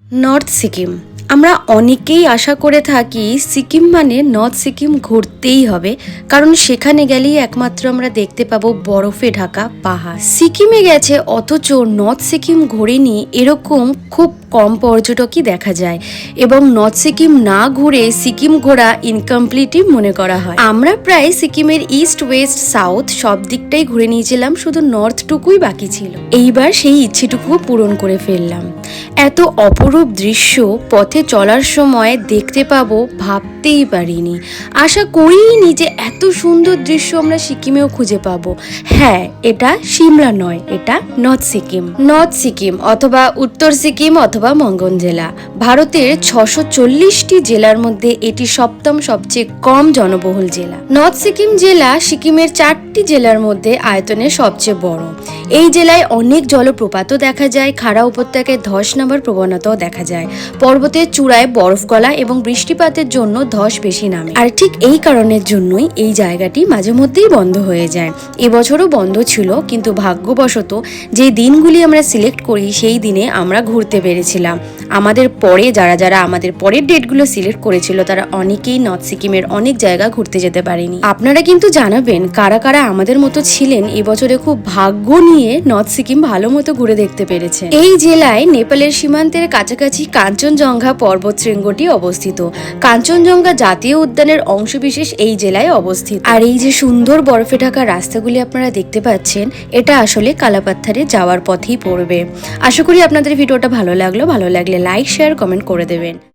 North Sikkim. আমরা অনেকেই আশা করে থাকি সিকিম মানে নর্থ সিকিম ঘুরতেই হবে, কারণ সেখানে গেলেই একমাত্র আমরা দেখতে পাবো বরফে ঢাকা পাহাড়। সিকিমে গেছে অথচ নর্থ সিকিম ঘোরেনি এরকম খুব কম পর্যটকই দেখা যায়, এবং নর্থ সিকিম না ঘুরে সিকিম ঘোরা ইনকমপ্লিটই মনে করা হয়। আমরা প্রায় সিকিমের ইস্ট ওয়েস্ট সাউথ সব দিকটাই ঘুরে নিয়েছিলাম, শুধু নর্থটুকুই বাকি ছিল। এইবার সেই ইচ্ছেটুকুও পূরণ করে ফেললাম। এত অপরূপ দৃশ্য পথে চলার সময় দেখতে পাবো ভাবতেই পারিনি, আশা করিনি যে এত সুন্দর দৃশ্য আমরা সিকিমেও খুঁজে পাবো। হ্যাঁ, এটা সিমলা নয়, এটা নর্থ সিকিম। নর্থ সিকিম অথবা উত্তর সিকিম অথবা মঙ্গন জেলা ভারতের 640টি জেলার মধ্যে এটি সপ্তম সবচেয়ে কম জনবহুল জেলা। নর্থ সিকিম জেলা সিকিমের 4টি জেলার মধ্যে আয়তনে সবচেয়ে বড়। এই জেলায় অনেক জলপ্রপাতও দেখা যায়, খাড়া উপত্যকায় ধস নামার প্রবণতাও দেখা যায়। পর্বতের চূড়ায় বরফ গলা এবং বৃষ্টিপাতের জন্য ধস বেশি নামে, আর ঠিক এই কারণের জন্যই এই জায়গাটি মাঝে মধ্যেই বন্ধ হয়ে যায়। এবছরও বন্ধ ছিল, কিন্তু ভাগ্যবশত যে দিনগুলি আমরা সিলেক্ট করি সেই দিনে আমরা ঘুরতে পেরেছিলাম। আমাদের পরে যারা আমাদের পরের ডেটগুলো সিলেক্ট করেছিল তারা অনেকেই নর্থ সিকিমের অনেক জায়গা ঘুরতে যেতে পারেনি। আপনারা কিন্তু জানাবেন কারা কারা আমাদের মতো ছিলেন এবছরে খুব ভাগ্য নিয়ে নর্থ সিকিম ভালো মতো ঘুরে দেখতে পেরেছে। এই জেলায় নেপালের সীমান্তের কাছাকাছি কাঞ্চনজঙ্ঘা পর্বত শৃঙ্গটি অবস্থিত। কাঞ্চনজঙ্ঘা জাতীয় উদ্যানের অংশবিশেষ এই জেলায় অবস্থিত। আর এই যে সুন্দর বরফে ঢাকা রাস্তাগুলি আপনারা দেখতে পাচ্ছেন, এটা আসলে কালাপাত্থারে যাওয়ার পথেই পড়বে। আশা করি আপনাদের ভিডিওটা ভালো লাগলো। ভালো লাগলে লাইক, শেয়ার, কমেন্ট করে দেবেন।